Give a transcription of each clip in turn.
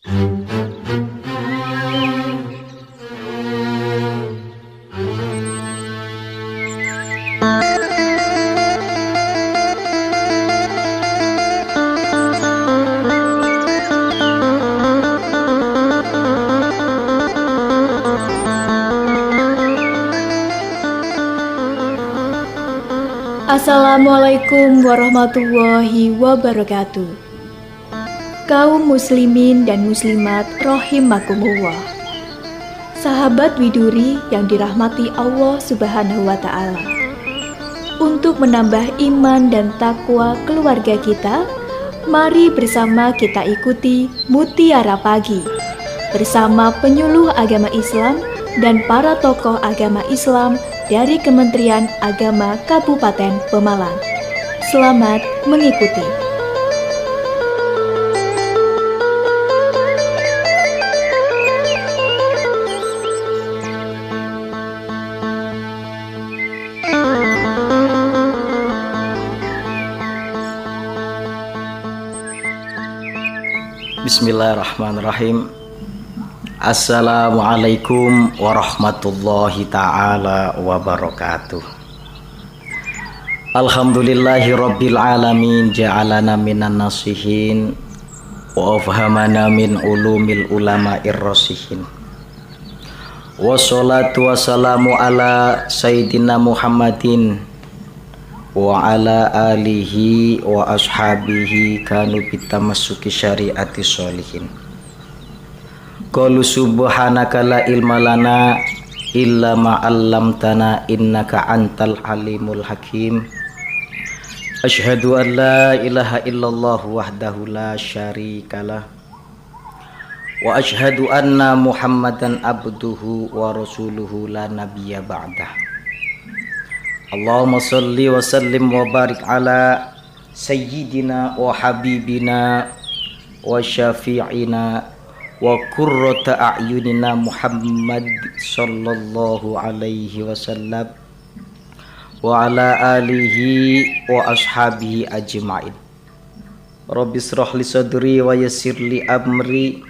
Assalamualaikum warahmatullahi wabarakatuh. Kaum muslimin dan muslimat rahimakumullah. Sahabat Widuri yang dirahmati Allah Subhanahu wa taala. Untuk menambah iman dan takwa keluarga kita, mari bersama kita ikuti Mutiara Pagi bersama penyuluh agama Islam dan para tokoh agama Islam dari Kementerian Agama Kabupaten Pemalang. Selamat mengikuti. Bismillahirrahmanirrahim. Assalamualaikum warahmatullahi ta'ala wabarakatuh. Alhamdulillahi rabbil alamin, ja'alana minan nasihin wa afhamana min ulumil ulama'ir rasihin. Wassalatu wassalamu ala sayyidina Muhammadin wa ala alihi wa ashabihi kanu bitamassuki syariati sholihin. Qalu subhanaka la ilma lana illa ma 'allamtana innaka antal alimul hakim. Asyhadu an la ilaha illallah wahdahu la syarikalah wa asyhadu anna Muhammadan abduhu wa rasuluhu la nabiyya ba'dah. Allahumma shalli wa sallim wa barik ala sayyidina wa habibina wa syafi'ina wa qurrata a'yunina Muhammad sallallahu alaihi wasallam wa ala alihi wa ashabihi ajma'in. Rabbi shrah li sadri wa yassir li amri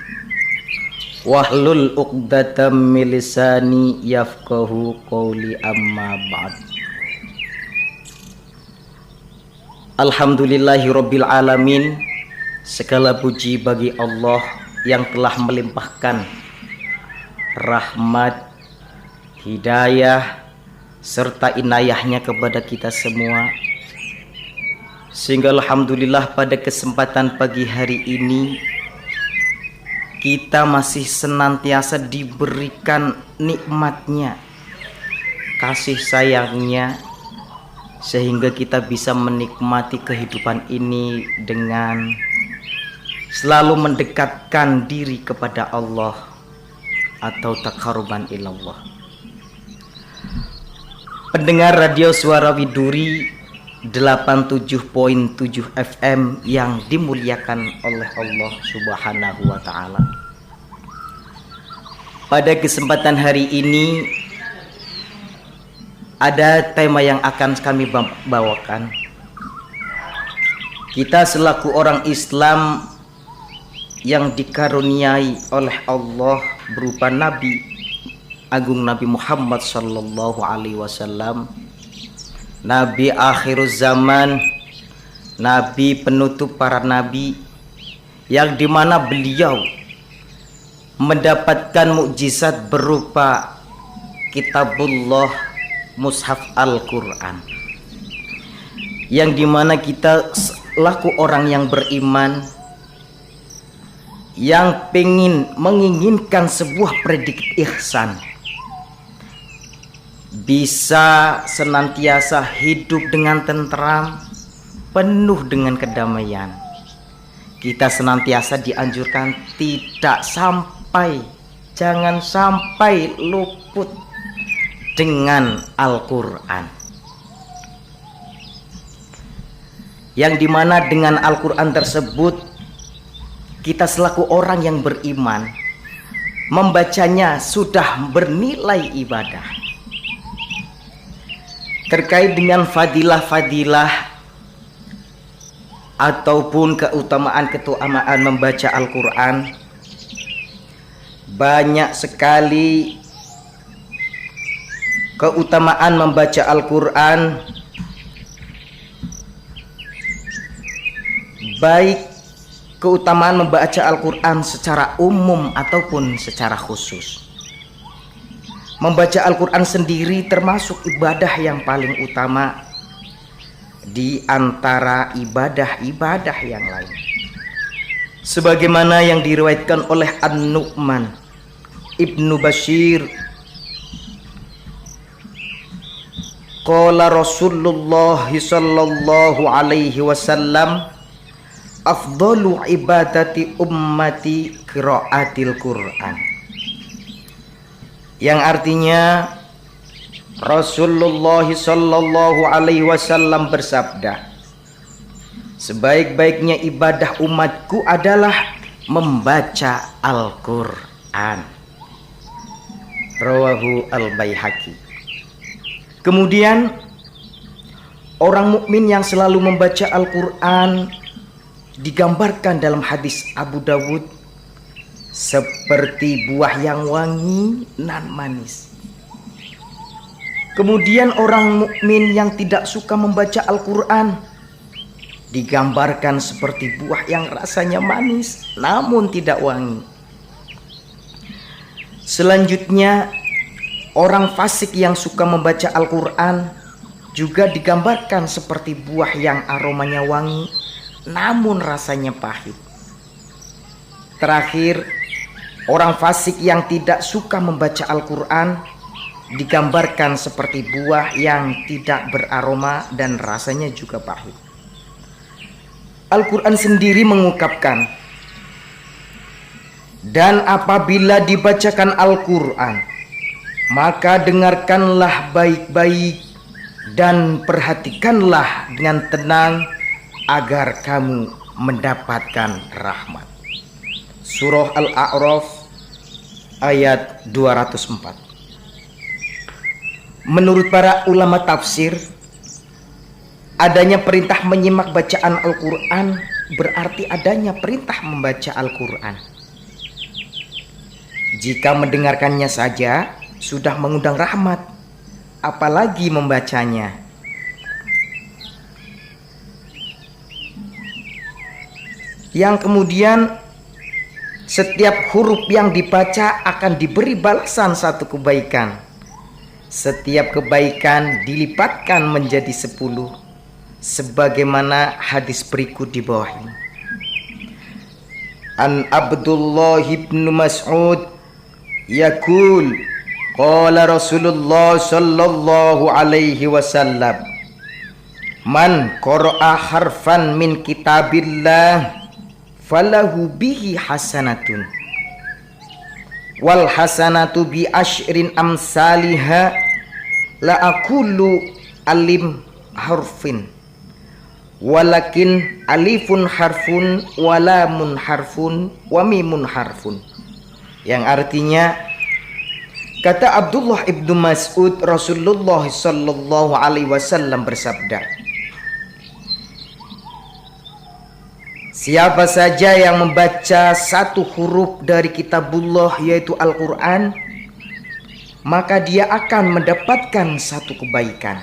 wahlul 'uqdatam min lisani yafqahu qawli, amma ba'd. Alhamdulillahi rabbil alamin. Segala puji bagi Allah yang telah melimpahkan rahmat, hidayah, serta inayahnya kepada kita semua, sehingga alhamdulillah pada kesempatan pagi hari ini kita masih senantiasa diberikan nikmatnya, kasih sayangnya, sehingga kita bisa menikmati kehidupan ini dengan selalu mendekatkan diri kepada Allah atau taqarruban ilallah. Pendengar radio Suara Widuri 87.7 FM yang dimuliakan oleh Allah Subhanahu wa taala. Pada kesempatan hari ini ada tema yang akan kami bawakan. Kita selaku orang Islam yang dikaruniai oleh Allah berupa Nabi Agung Nabi Muhammad sallallahu alaihi wasallam, Nabi akhir zaman, Nabi penutup para nabi, yang dimana beliau mendapatkan mukjizat berupa kitabullah, mushaf Al-Quran, yang dimana kita selaku orang yang beriman yang menginginkan sebuah predikat ihsan, bisa senantiasa hidup dengan tentram, penuh dengan kedamaian. Kita senantiasa dianjurkan jangan sampai luput dengan Al-Quran, yang dimana dengan Al-Quran tersebut kita selaku orang yang beriman membacanya sudah bernilai ibadah. Terkait dengan fadilah-fadilah ataupun keutamaan membaca Al-Quran, banyak sekali keutamaan membaca Al-Quran, baik keutamaan membaca Al-Quran secara umum ataupun secara khusus. Membaca Al-Quran sendiri termasuk ibadah yang paling utama di antara ibadah-ibadah yang lain. Sebagaimana yang diriwayatkan oleh An-Nu'man Ibnu Bashir, qala Rasulullah sallallahu alaihi wasallam, afdalu ibadati ummati qiraatil Qur'an. Yang artinya Rasulullah sallallahu alaihi wasallam bersabda, sebaik-baiknya ibadah umatku adalah membaca Al-Quran. Rawahu Al-Baihaqi. Kemudian orang mukmin yang selalu membaca Al-Quran digambarkan dalam hadis Abu Dawud seperti buah yang wangi nan manis. Kemudian orang mukmin yang tidak suka membaca Al-Quran digambarkan seperti buah yang rasanya manis namun tidak wangi. Selanjutnya orang fasik yang suka membaca Al-Quran juga digambarkan seperti buah yang aromanya wangi namun rasanya pahit. Terakhir, orang fasik yang tidak suka membaca Al-Quran digambarkan seperti buah yang tidak beraroma dan rasanya juga pahit. Al-Quran sendiri mengungkapkan, dan apabila dibacakan Al-Quran, maka dengarkanlah baik-baik dan perhatikanlah dengan tenang agar kamu mendapatkan rahmat. Surah Al-A'raf ayat 204. Menurut para ulama tafsir, adanya perintah menyimak bacaan Al-Quran berarti adanya perintah membaca Al-Quran. Jika mendengarkannya saja sudah mengundang rahmat, apalagi membacanya. Yang kemudian setiap huruf yang dibaca akan diberi balasan satu kebaikan. Setiap kebaikan dilipatkan menjadi 10, sebagaimana hadis berikut di bawah ini. An Abdullah ibn Mas'ud yaqul, qala Rasulullah sallallahu alaihi wasallam, man qara'a harfan min kitabillah falahu bihi hasanatun wal hasanatu bi asyrin amsalihha la aqulu alim harfin walakin alifun harfun walamun harfun wa mimun harfun. Yang artinya, kata Abdullah ibnu Mas'ud, Rasulullah sallallahu alaihi wasallam bersabda, siapa saja yang membaca satu huruf dari kitabullah yaitu Al-Quran, maka dia akan mendapatkan satu kebaikan.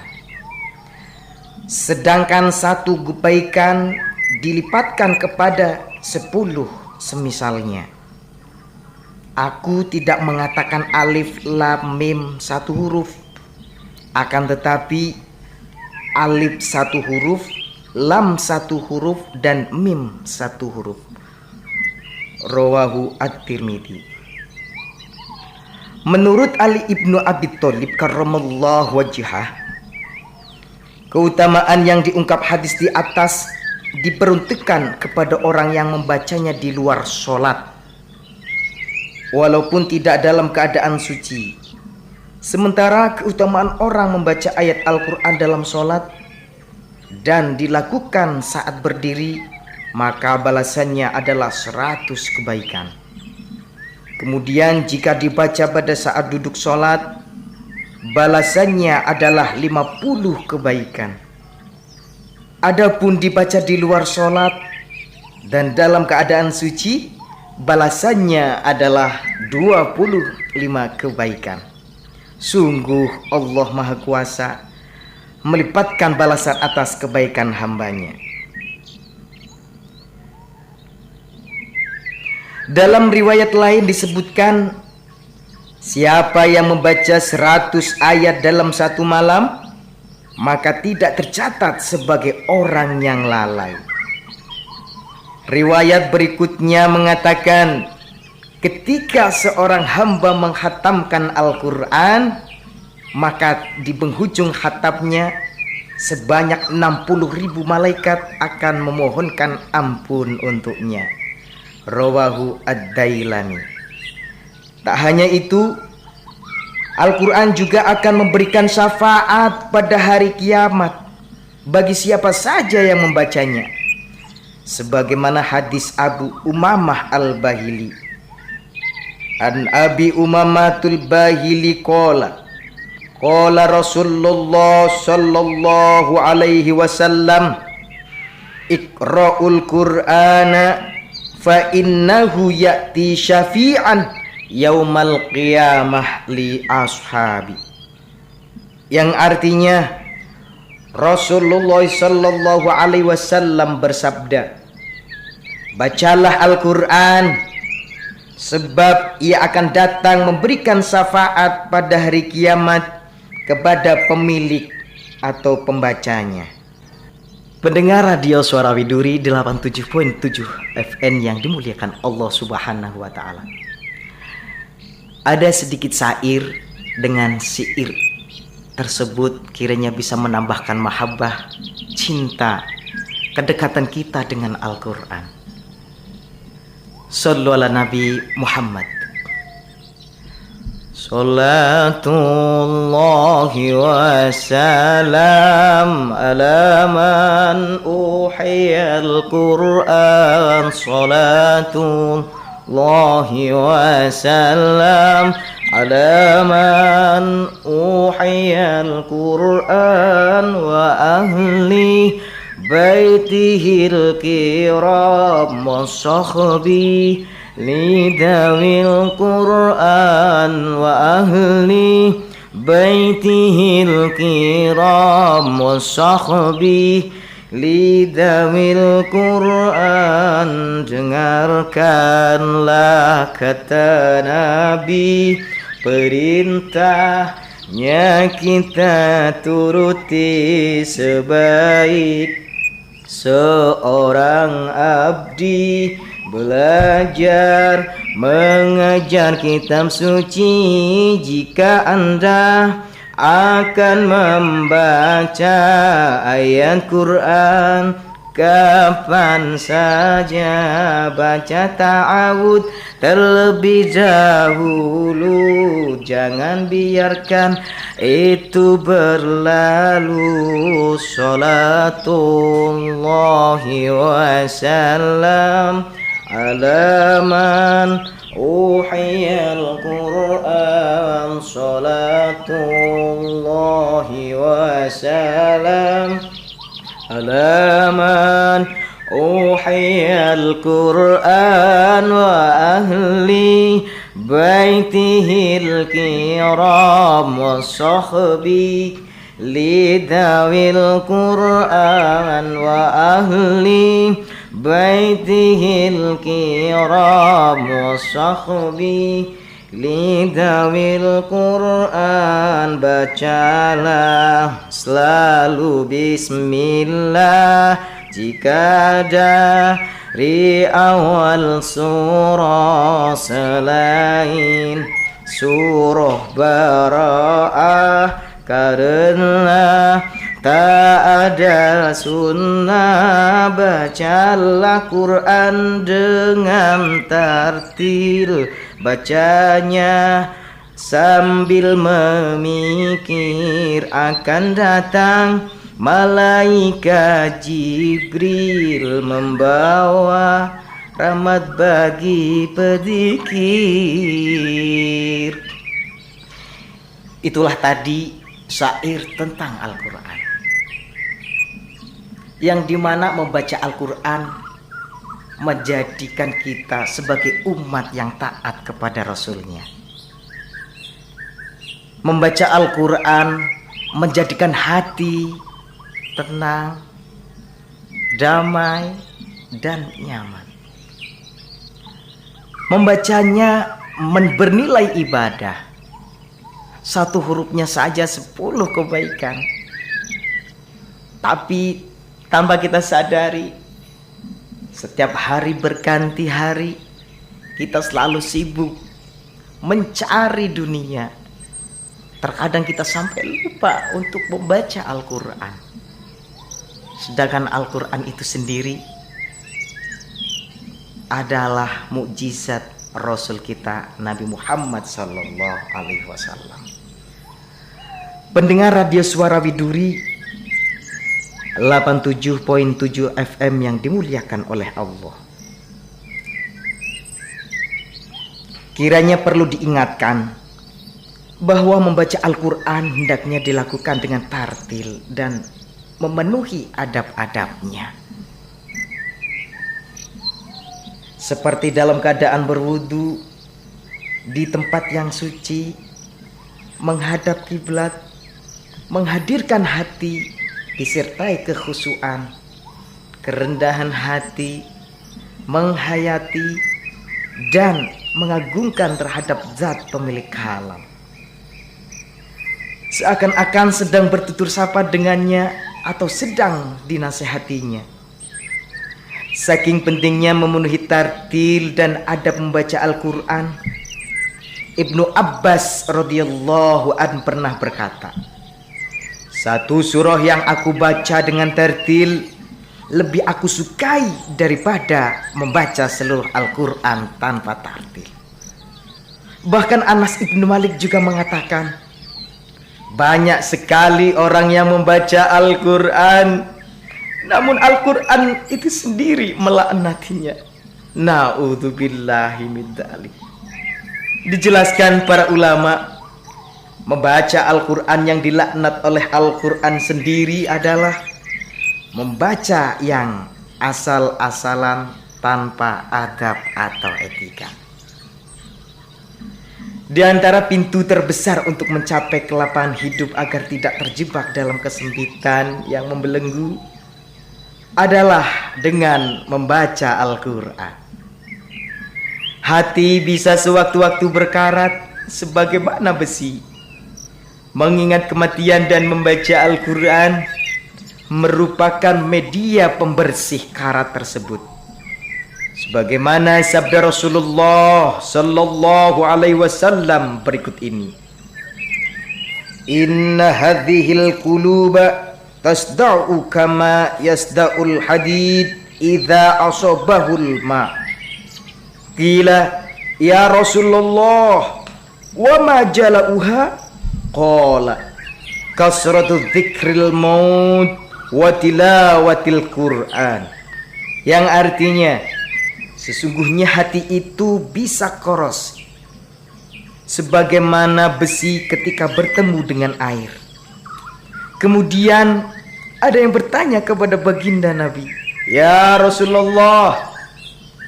Sedangkan satu kebaikan dilipatkan kepada 10 semisalnya. Aku tidak mengatakan alif, lam, mim satu huruf, akan tetapi alif satu huruf, lam satu huruf, dan mim satu huruf. Rawahu At-Tirmidzi. Menurut Ali ibnu Abi Thalib karramallahu wajhah, keutamaan yang diungkap hadis di atas diperuntukkan kepada orang yang membacanya di luar sholat, walaupun tidak dalam keadaan suci. Sementara keutamaan orang membaca ayat Al-Quran dalam sholat dan dilakukan saat berdiri, maka balasannya adalah 100 kebaikan. Kemudian jika dibaca pada saat duduk sholat, balasannya adalah 50 kebaikan. Adapun dibaca di luar sholat dan dalam keadaan suci, balasannya adalah 25 kebaikan. Sungguh Allah Maha Kuasa melipatkan balasan atas kebaikan hambanya. Dalam riwayat lain disebutkan, siapa yang membaca 100 ayat dalam satu malam, maka tidak tercatat sebagai orang yang lalai. Riwayat berikutnya mengatakan, ketika seorang hamba menghatamkan Al-Quran, maka di penghujung hatamnya sebanyak 60.000 malaikat akan memohonkan ampun untuknya. Rawahu Ad-Dailami. Tak hanya itu, Al-Quran juga akan memberikan syafaat pada hari kiamat bagi siapa saja yang membacanya, sebagaimana hadis Abu Umamah Al-Bahili. An Abi Umamatul Bahili qala Rasulullah sallallahu alaihi wasallam, Iqra'ul Qur'ana fa innahu ya'ti syafi'an yaumal qiyamah li ashabi. Yang artinya, Rasulullah sallallahu alaihi wasallam bersabda, bacalah Al-Quran, sebab ia akan datang memberikan syafaat pada hari kiamat kepada pemilik atau pembacanya. Pendengar radio Suara Widuri 87.7 FM yang dimuliakan Allah Subhanahu wa Ta'ala. Ada sedikit syair dengan syair tersebut kiranya bisa menambahkan mahabbah, cinta, kedekatan kita dengan Al-Quran. Sallu ala Nabi Muhammad. Salatullahi wa salam ala man uhiyal Qur'an. Salatullahi wa salam ala man uhiyal Qur'an wa ahli baitihil kiram wa sahbi lidawil Qur'an wa ahli baitihil kiram wa sahbi lidawil Qur'an. Dengarkanlah kata Nabi, perintahnya kita turuti sebaik seorang abdi belajar mengajar kitab suci. Jika Anda akan membaca ayat Quran, kapan saja baca ta'awud terlebih dahulu. Jangan biarkan itu berlalu. Salatullahi wa salam ala man uhiyal Qur'an. Salatullahi wa salam ala man uhiyal Qur'an wa ahli baitihil kiram wa sahbi lidawil Qur'an wa ahli baitihil kiram wa sahbi lidawil Qur'an. Bacalah selalu bismillah jika dari awal surah selain surah Bara'ah, karena tak ada sunnah. Bacalah Quran dengan tartil, bacanya sambil memikir akan datang malaikat Jibril membawa rahmat bagi pedzikir. Itulah tadi syair tentang Al-Quran, yang dimana membaca Al-Quran menjadikan kita sebagai umat yang taat kepada Rasulnya. Membaca Al-Quran menjadikan hati tenang, damai, dan nyaman. Membacanya bernilai ibadah. Satu hurufnya saja 10 kebaikan. Tapi tanpa kita sadari, setiap hari berganti hari, kita selalu sibuk mencari dunia. Terkadang kita sampai lupa untuk membaca Al-Quran. Sedangkan Al-Quran itu sendiri adalah mukjizat Rasul kita Nabi Muhammad Sallallahu Alaihi Wasallam. Pendengar radio Suara Widuri 87.7 FM yang dimuliakan oleh Allah, kiranya perlu diingatkan bahwa membaca Al-Quran hendaknya dilakukan dengan tartil dan memenuhi adab-adabnya. Seperti dalam keadaan berwudu, di tempat yang suci, menghadap kiblat, menghadirkan hati, disertai kekhusyuan, kerendahan hati, menghayati, dan mengagungkan terhadap zat pemilik alam. Seakan-akan sedang bertutur sapa dengannya atau sedang dinasehatinya. Saking pentingnya memenuhi tartil dan adab membaca Al-Quran, Ibnu Abbas radhiyallahu an pernah berkata, "Satu surah yang aku baca dengan tartil lebih aku sukai daripada membaca seluruh Al-Quran tanpa tartil." Bahkan Anas ibnu Malik juga mengatakan, banyak sekali orang yang membaca Al-Quran, namun Al-Quran itu sendiri melaknatinya. Na'udzubillahi min dzalik. Dijelaskan para ulama, membaca Al-Quran yang dilaknat oleh Al-Quran sendiri adalah membaca yang asal-asalan tanpa adab atau etika. Di antara pintu terbesar untuk mencapai kelapangan hidup agar tidak terjebak dalam kesempitan yang membelenggu adalah dengan membaca Al-Quran. Hati bisa sewaktu-waktu berkarat sebagaimana besi. Mengingat kematian dan membaca Al-Quran merupakan media pembersih karat tersebut. Sebagaimana sabda Rasulullah Sallallahu Alaihi Wasallam berikut ini, "Inna hadhil quluba tasda'u kama yasda'ul hadid idza asabahul ma." Qila, "Ya Rasulullah, wa ma jala'uha?" Qala, "Kasratu dzikril maut wa tilawatil Qur'an." Yang artinya, sesungguhnya hati itu bisa koros sebagaimana besi ketika bertemu dengan air. Kemudian ada yang bertanya kepada baginda Nabi, "Ya Rasulullah,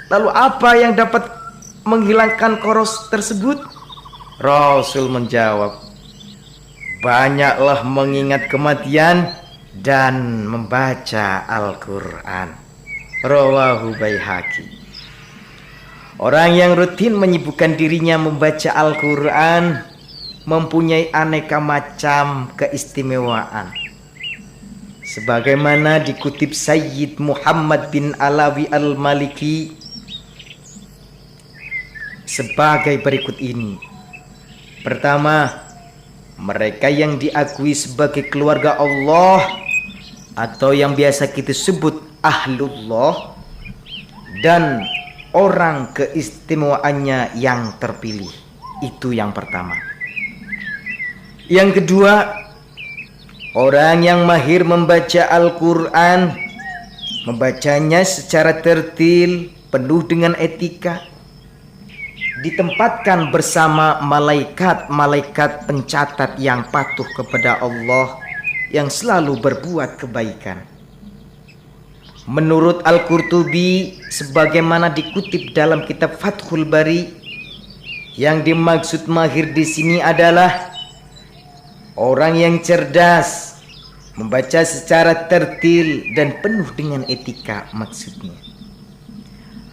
lalu apa yang dapat menghilangkan koros tersebut?" Rasul menjawab, "Banyaklah mengingat kematian dan membaca Al-Quran." Rawahu Baihaqi. Orang yang rutin menyibukkan dirinya membaca Al-Quran mempunyai aneka macam keistimewaan. Sebagaimana dikutip Sayyid Muhammad bin Alawi Al-Maliki sebagai berikut ini. Pertama, mereka yang diakui sebagai keluarga Allah atau yang biasa kita sebut Ahlullah, dan orang keistimewaannya yang terpilih. Itu yang pertama. Yang kedua, orang yang mahir membaca Al-Quran, membacanya secara tertil, penuh dengan etika, ditempatkan bersama malaikat-malaikat pencatat yang patuh kepada Allah, yang selalu berbuat kebaikan. Menurut Al-Qurtubi, sebagaimana dikutip dalam kitab Fathul Bari, yang dimaksud mahir di sini adalah orang yang cerdas, membaca secara tertil dan penuh dengan etika maksudnya.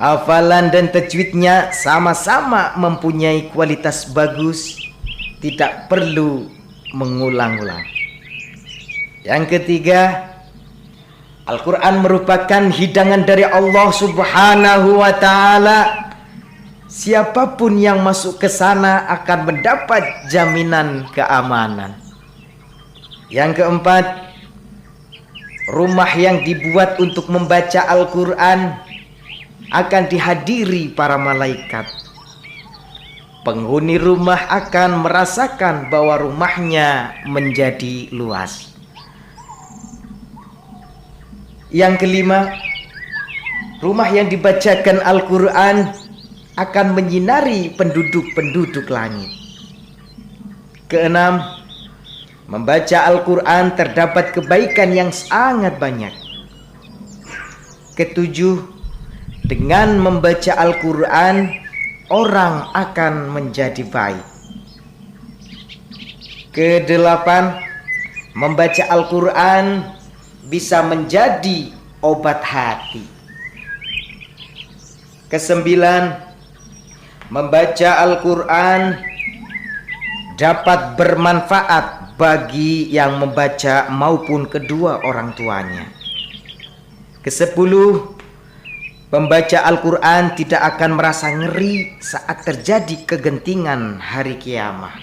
Hafalan dan tajwidnya sama-sama mempunyai kualitas bagus, tidak perlu mengulang-ulang. Yang ketiga, Al-Quran merupakan hidangan dari Allah Subhanahu wa Ta'ala. Siapapun yang masuk ke sana akan mendapat jaminan keamanan. Yang keempat, rumah yang dibuat untuk membaca Al-Quran akan dihadiri para malaikat. Penghuni rumah akan merasakan bahwa rumahnya menjadi luas. Yang kelima, rumah yang dibacakan Al-Quran akan menyinari penduduk-penduduk langit. Keenam, membaca Al-Quran terdapat kebaikan yang sangat banyak. Ketujuh, dengan membaca Al-Quran, orang akan menjadi baik. Kedelapan, membaca Al-Quran bisa menjadi obat hati. Kesembilan, membaca Al-Quran dapat bermanfaat bagi yang membaca maupun kedua orang tuanya. Kesepuluh, pembaca Al-Quran tidak akan merasa ngeri saat terjadi kegentingan hari kiamat.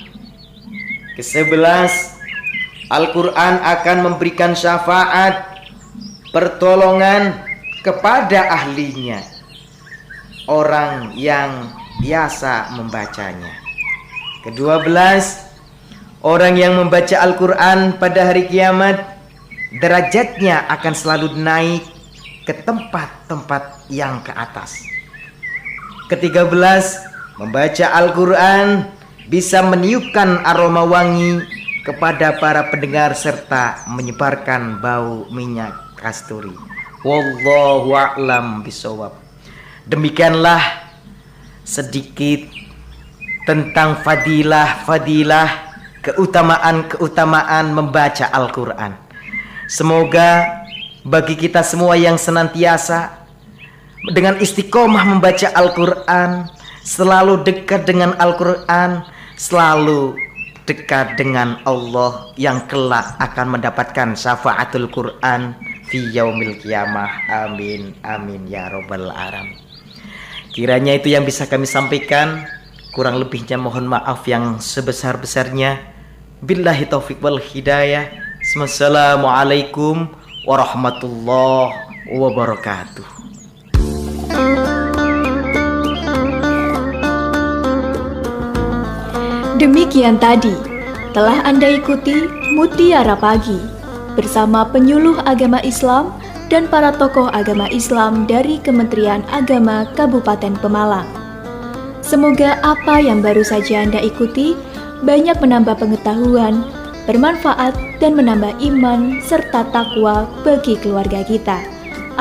Kesebelas, Al-Quran akan memberikan syafaat, pertolongan kepada ahlinya, orang yang biasa membacanya. Ke-12, orang yang membaca Al-Quran pada hari kiamat, derajatnya akan selalu naik ke tempat-tempat yang ke atas. Ke-13, membaca Al-Quran bisa meniupkan aroma wangi kepada para pendengar serta menyebarkan bau minyak kasturi. Wallahu a'lam bishawab. Demikianlah sedikit tentang fadilah-fadilah, keutamaan-keutamaan membaca Al-Quran. Semoga bagi kita semua yang senantiasa dengan istiqomah membaca Al-Quran, selalu dekat dengan Al-Quran, selalu dekat dengan Allah yang kelak akan mendapatkan syafaatul Quran fi yaumil qiyamah. Amin amin ya robbal alamin. Kiranya itu yang bisa kami sampaikan, kurang lebihnya mohon maaf yang sebesar-besarnya. Billahi taufiq wal hidayah. Assalamualaikum warahmatullahi wabarakatuh. Demikian tadi telah Anda ikuti Mutiara Pagi bersama penyuluh agama Islam dan para tokoh agama Islam dari Kementerian Agama Kabupaten Pemalang. Semoga apa yang baru saja Anda ikuti banyak menambah pengetahuan, bermanfaat, dan menambah iman serta takwa bagi keluarga kita.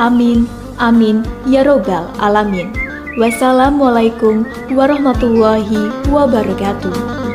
Amin, amin, ya robbal alamin. Wassalamualaikum warahmatullahi wabarakatuh.